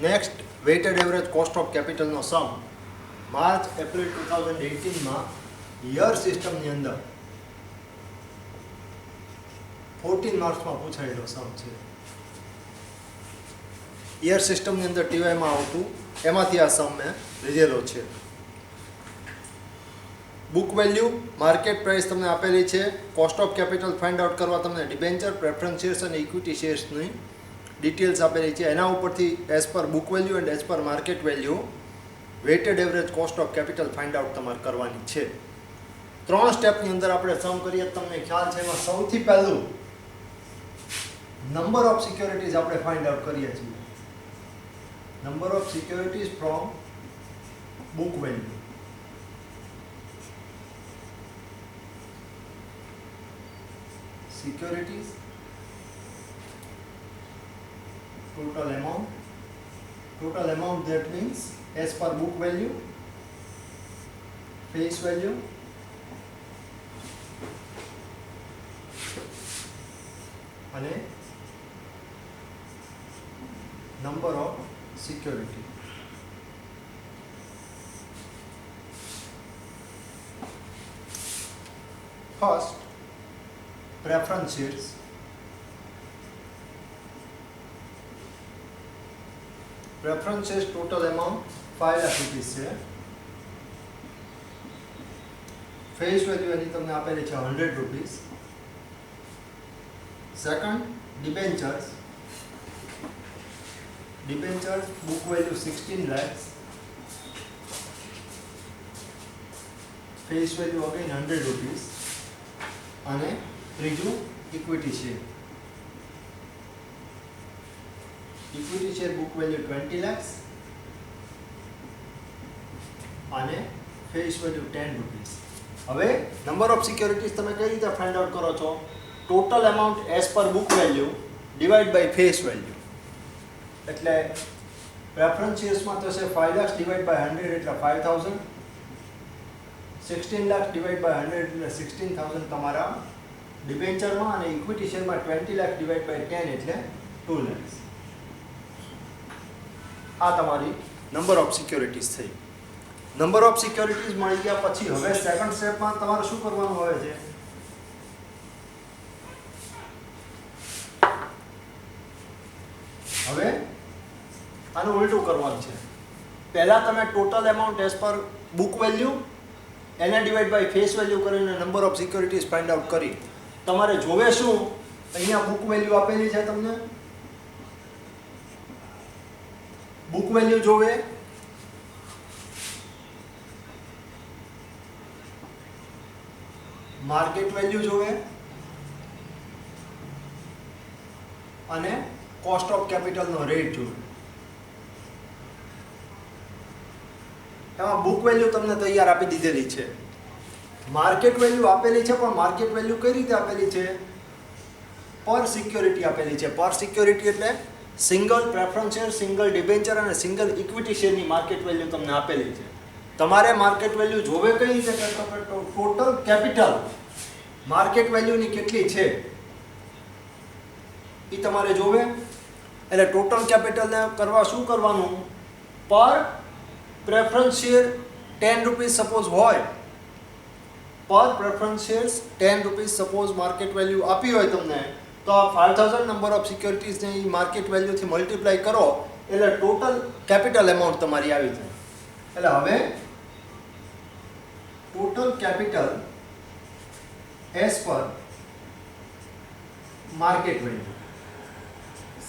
Next weighted average cost of કેપિટલનો sum March April 2018માં year સિસ્ટમની અંદર 14 માર્ક્સમાં પૂછાયેલો સમ છે. યર સિસ્ટમની અંદર ટીવાયમાં આવતું એમાંથી આ સમ મેં લીધેલો છે. બુક વેલ્યુ, માર્કેટ પ્રાઇસ તમને આપેલી છે. Cost of capital find out કરવા તમને ડિબેન્ચર, પ્રેફરન્સ શેર્સ અને ઇક્વિટી શેર્સની ડિટેલ્સ આપેલી છે. એના ઉપરથી as per book value and as per market value weighted average cost of capital find out તમારે કરવાની છે. 3 સ્ટેપની અંદર આપણે સમ કરીએ તમને ખ્યાલ છે. એમાં સૌથી પહેલું નંબર ઓફ સિક્યોરિટીઝ આપણે ફાઇન્ડ આઉટ કરીએ છીએ. Number of securities from book value. Securities, total amount that means as per book value, face value, and number of security. First, preference shares. Preference shares total amount 5 lakh rupees છે. Face value એની તમને આપેલી છે 100 rupees. Second, debentures. Debentures book value 16 lakhs. Face value again 100 rupees. અને ત્રીજું, equity share. Equity share book value 20 lakhs અને face value 10 rupees. હવે number of securities તમે કઈ રીતે ફાઇન્ડ આઉટ કરો છો? Total amount as per book value divide by face value. એટલે પ્રેફરન્સ શેર્સમાં થશે 5 lakhs ડિવાઈડ બાય 100 એટલે 5000. 16 lakhs ડિવાઈડ બાય 100 એટલે 16000 તમારા ડિબેન્ચરમાં. અને ઇક્વિટી શેરમાં 20 લાખ ડિવાઈડ બાય 10 એટલે 2 lakhs. આ તમારી નંબર ઓફ સિક્યોરિટીઝ થઈ. નંબર ઓફ સિક્યોરિટીઝ મળી ગયા પછી હવે સેકન્ડ સ્ટેપમાં તમારે શું કરવાનું હોય છે? હવે આનું ઉલટું કરવાનું છે. પહેલા તમે total amount as per book value એને ડિવાઈડ બાય ફેસ વેલ્યુ કરીને number of securities find out કરી. તમારે જોવે શું? અહીંયા બુક વેલ્યુ આપેલી છે તમને. બુક વેલ્યુ જોવે, માર્કેટ વેલ્યુ જોવે અને કોસ્ટ ઓફ કેપિટલનો રેટ જોવે. એમાં બુક વેલ્યુ તમને તૈયાર આપી દીધેલી છે. માર્કેટ વેલ્યુ આપેલી છે, પણ માર્કેટ વેલ્યુ કઈ રીતે આપેલી છે? પર સિક્યોરિટી આપેલી છે. પર સિક્યોરિટી એટલે single preference share, single debenture અને સિંગલ ઇક્વિટી શેરની માર્કેટ વેલ્યુ તમને આપેલી છે. તમારે માર્કેટ વેલ્યુ જોવે કઈ રીતે? ટોટલ કેપિટલ માર્કેટ વેલ્યુની કેટલી છે એ તમારે જોવે. એટલે ટોટલ કેપિટલને કરવા શું કરવાનું? પર પ્રેફરન્સ શેર 10 રૂપીસ સપોઝ હોય, પર preference shares 10 rupees suppose market value આપી હોય તમને, તો આ 5000 નંબર ઓફ સિક્યોરિટીઝને એ માર્કેટ વેલ્યુથી મલ્ટીપ્લાય કરો એટલે ટોટલ કેપિટલ એમાઉન્ટ તમારી આવી જાય. એટલે હવે total capital as per market value.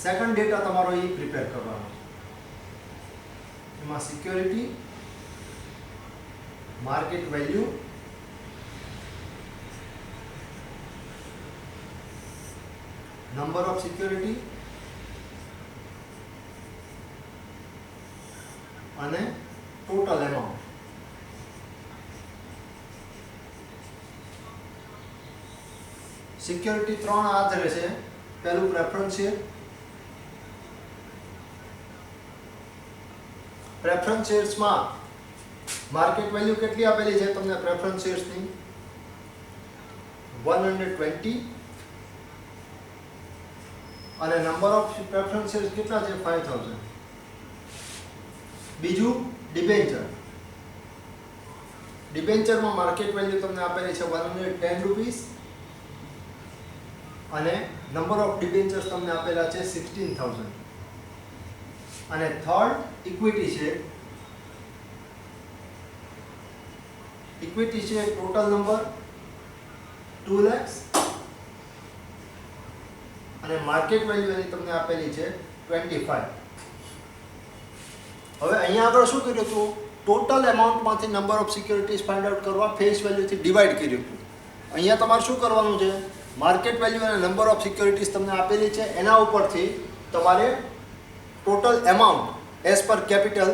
Second data તમારો એ પ્રિપેર કરવાનો. એમાં security, market value, number of security અને ટોટલ એમાઉન્ટ. સિક્યોરિટી 3 આધારે છે. પહેલું પ્રેફરન્સ શેર. પ્રેફરન્સ શેર્સમાં માર્કેટ વેલ્યુ કેટલી આપેલી છે તમને? પ્રેફરન્સ શેર્સની 120 અને નંબર ઓફ પ્રેફરન્સ શેર્સ કેટલા છે? 5000. બીજું ડિબેન્ચર. ડિબેન્ચરમાં માર્કેટ વેલ્યુ તમને આપેલી છે 110 રૂપીસ અને નંબર ઓફ ડિબેન્ચર્સ તમને આપેલા છે 16000. અને થર્ડ ઇક્વિટી છે. ઇક્વિટી છે ટોટલ નંબર 2 lakhs અને માર્કેટ વેલ્યુ એની તમને આપેલી છે 25. હવે અહીંયા આગળ શું કર્યું હતું, ટોટલ એમાઉન્ટમાંથી number of securities find out કરવા ફેસ વેલ્યુથી ડિવાઈડ કર્યું હતું. અહીંયા તમારે શું કરવાનું છે, માર્કેટ વેલ્યુ અને નંબર ઓફ સિક્યોરિટીઝ તમને આપેલી છે એના ઉપરથી તમારે total amount as per capital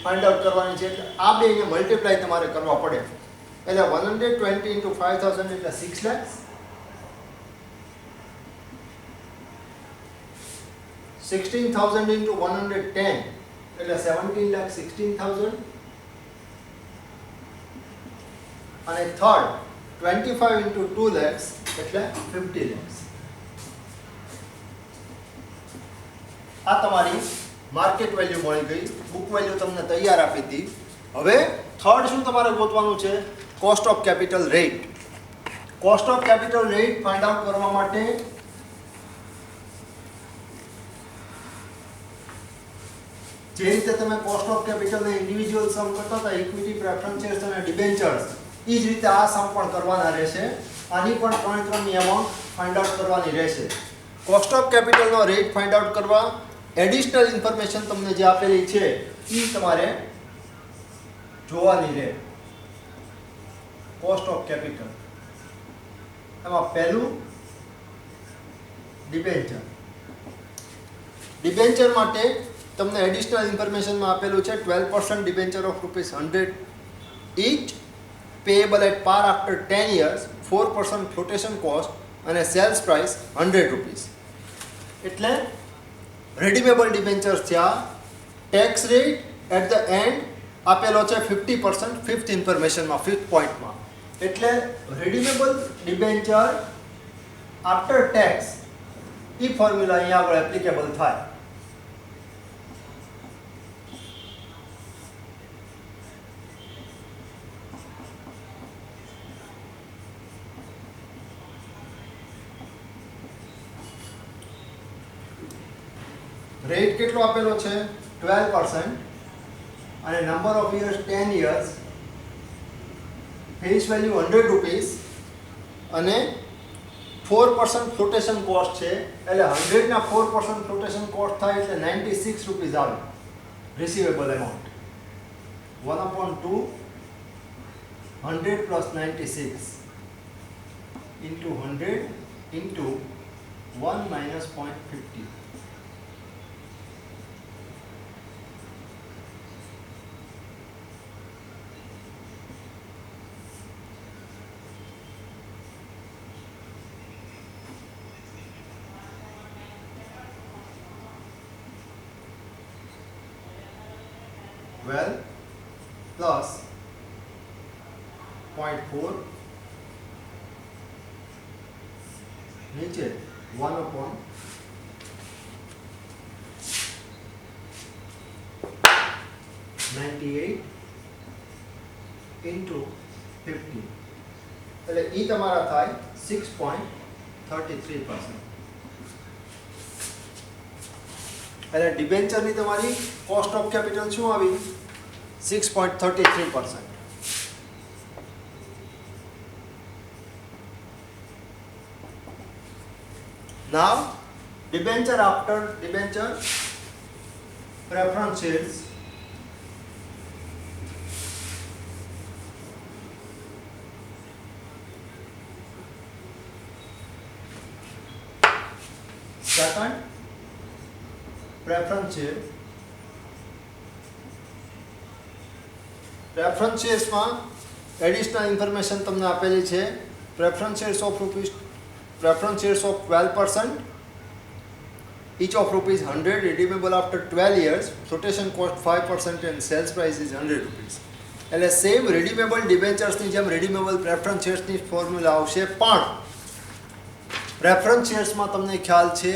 find out કરવાની છે. એટલે આ બેને મલ્ટીપ્લાય તમારે કરવા પડે. એટલે 120 into 5000 એટલે 6 lakhs. 16,000 into 110 એટલે 17,16,000. અને થર્ડ 25 into 2 lakhs એટલે 50 lakhs. આ તમારી માર્કેટ વેલ્યુ મળી ગઈ. બુક વેલ્યુ તમને તૈયાર આપી હતી. હવે થર્ડ શું તમારે ગોતવાનું છે, cost of capital rate. Cost of capital rate find out કરવા માટે જે રીતે તમે કોસ્ટ ઓફ કેપિટલને ઇન્ડિવિજ્યુઅલ સમ કરતા હતા, ઇક્વિટી, પ્રેફરન્સ શેર્સ અને ડિબેન્ચર્સ, એ જ રીતે આ સમ પણ કરવાના રહેશે. આની પણ 3 ની અમાઉન્ટ ફાઇન્ડ આઉટ કરવાની રહેશે. કોસ્ટ ઓફ કેપિટલનો રેટ ફાઇન્ડ આઉટ કરવા એડિશનલ ઇન્ફોર્મેશન તમને જે આપેલી છે એ તમારે જોવાની રહે. કોસ્ટ ઓફ કેપિટલ એમાં પહેલું ડિબેન્ચર. ડિબેન્ચર માટે તમને એડિશનલ ઇન્ફોર્મેશનમાં આપેલું છે 12% debenture of ₹100 each payable at par after 10 years, 4% flotation cost અને સેલ્સ પ્રાઇસ ₹100. એટલે રેડીમેબલ ડિબેન્ચર્સ થયા. Tax rate at the end આપેલો છે 50%, ફિફ્થ ઇન્ફોર્મેશનમાં, ફિફ્થ પોઈન્ટમાં. એટલે રેડીમેબલ ડિબેન્ચર આફ્ટર ટેક્સ એ ફોર્મ્યુલા અહીંયા આગળ એપ્લિકેબલ થાય. રેટ કેટલો આપેલો છે 12% અને number of years 10 years, face value ₹100 અને 4% ફ્લોટેશન કોસ્ટ છે. એટલે 100 ના 4% ફ્લોટેશન કોસ્ટ થાય એટલે ₹96 આવે receivable amount. 1/2 100 plus 96 into 100 into 1 minus 0.50. Well, plus 0.4 नीचे 1/98 into 50 એટલે ઈ તમારા થાય 6.33%. એટલે ડિબેન્ચરની તમારી કોસ્ટ ઓફ કેપિટલ શું આવી 6.33%. Now debenture after debenture preference shares. Second preference share. Preference શેર્સમાં એડિશનલ ઇન્ફોર્મેશન તમને આપેલી છે. Preference shares of 12%, each of ₹100, redeemable after 12 years, flotation cost 5% and sales price is ₹100. એટલે સેમ redeemable debentures ની જેમ redeemable preference shares ની formula આવશે, પણ પ્રેફરન્સ શેર્સમાં તમને ખ્યાલ છે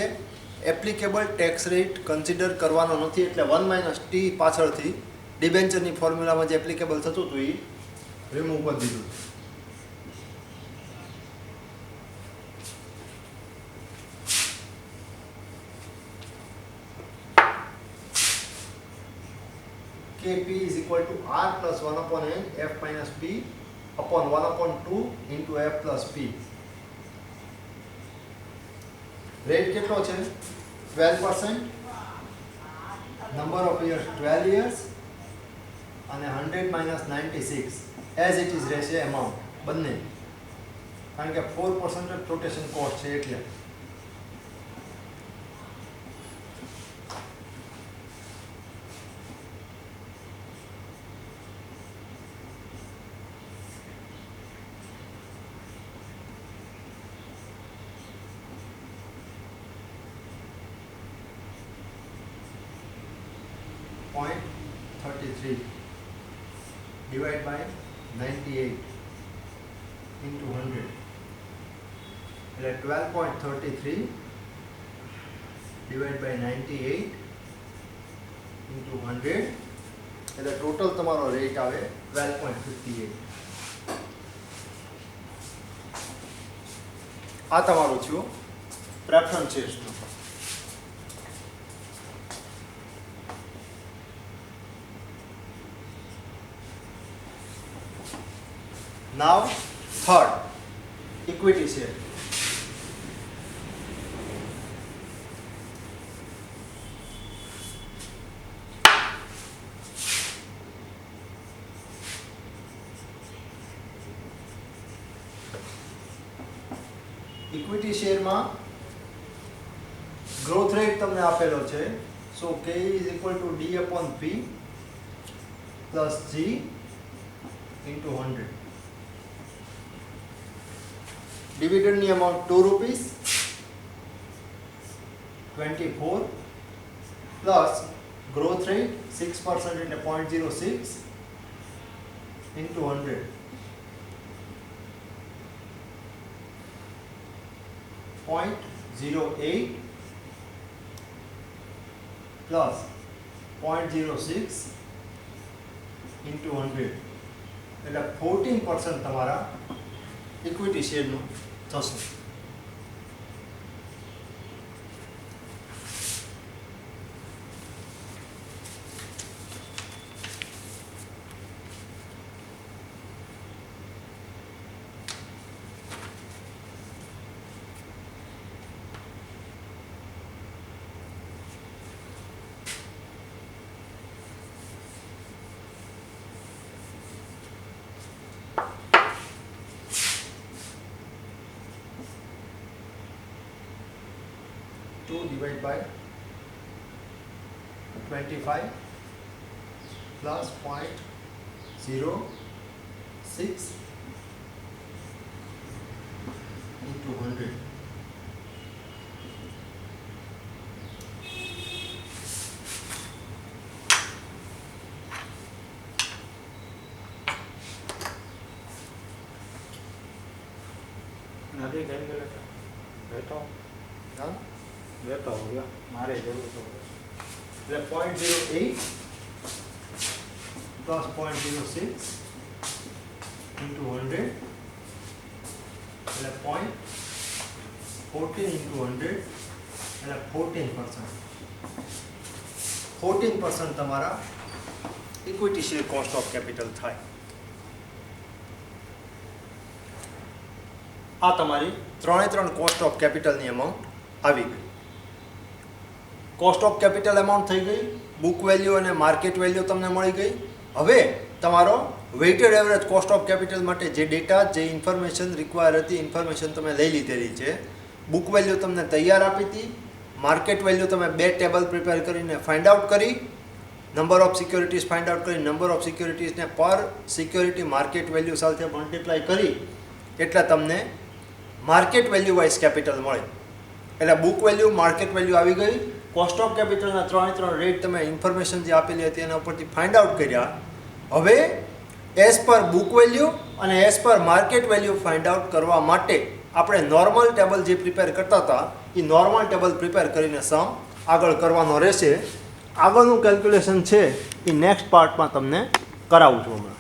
એપ્લિકેબલ ટેક્સ રેટ કન્સિડર કરવાનો નથી. એટલે 1 - T પાછળથી ડિબેન્ચરની ફોર્મ્યુલામાં જે એપ્લિકેબલ થતું હતું એ રિમૂવ કરી દીધું. Kp is equal to R plus 1 upon N F minus P upon 1 upon 2 into F plus P. Rate કેટલો છે? 12%. Number of years 12 years. અને 100 minus 96 as it is રહેશે amount બંને, કારણ કે 4% રોટેશન કોસ્ટ છે એટલે. Point 33 divided by 98 into 100 એટલે 12.33 divided by 98 into 100 એટલે ટોટલ તમારો રેટ આવે 12.58. આ તમારું થયું preference શેર્સનું. Now, third, equity share. Equity share માં growth rate તમને આપેલો છે. So K is equal to D upon P plus G into 100. Dividend amount 2 rupees 24 plus growth rate 6% into 0.06 into 100 0.08 plus 0.06 into 100 એટલે 14% તમારા ઇક્વિટી શેરનું થશે. Divided by 25 plus 0.06 into 100. नदी गई गए बैठो हाँ लेता हो गया मारे जरूर तो એટલે 0.08 plus 0.06 into 100 એટલે 0.14 into 100 એટલે 14%. 14% તમારા equity share cost of capital થાય. આ તમારી 3 કોસ્ટ ઓફ કેપિટલની અમાઉન્ટ આવી ગઈ. કોસ્ટ ઓફ કેપિટલ અમાઉન્ટ થઈ ગઈ, બુક વેલ્યુ અને માર્કેટ વેલ્યુ તમને મળી ગઈ. હવે તમારો weighted average cost of capital માટે જે ડેટા, જે ઇન્ફોર્મેશન રિક્વાયર હતી, ઇન્ફોર્મેશન તમે લઈ લીધેલી છે. બુક વેલ્યુ તમને તૈયાર આપી હતી, માર્કેટ વેલ્યુ તમે 2 ટેબલ પ્રિપેર કરીને ફાઇન્ડ આઉટ કરી, number of securities find out કરી, નંબર ઓફ સિક્યોરિટીઝને પર સિક્યોરિટી માર્કેટ વેલ્યુ સાથે મલ્ટીપ્લાય કરી એટલે તમને માર્કેટ વેલ્યુ વાઇઝ કેપિટલ મળે. એટલે બુક વેલ્યુ, માર્કેટ વેલ્યુ આવી ગઈ. કોસ્ટ ઓફ કેપિટલના 3 રેટ તમે ઇન્ફોર્મેશન જે આપેલી હતી એના ઉપરથી ફાઇન્ડ આઉટ કર્યા. હવે એઝ પર બુક વેલ્યુ અને as per market value find out કરવા માટે આપણે નોર્મલ ટેબલ જે પ્રિપેર કરતા હતા એ નોર્મલ ટેબલ પ્રિપેર કરીને સમ આગળ કરવાનો રહેશે. આગળનું કેલ્ક્યુલેશન છે એ નેક્સ્ટ પાર્ટમાં તમને કરાવું છું હમણાં.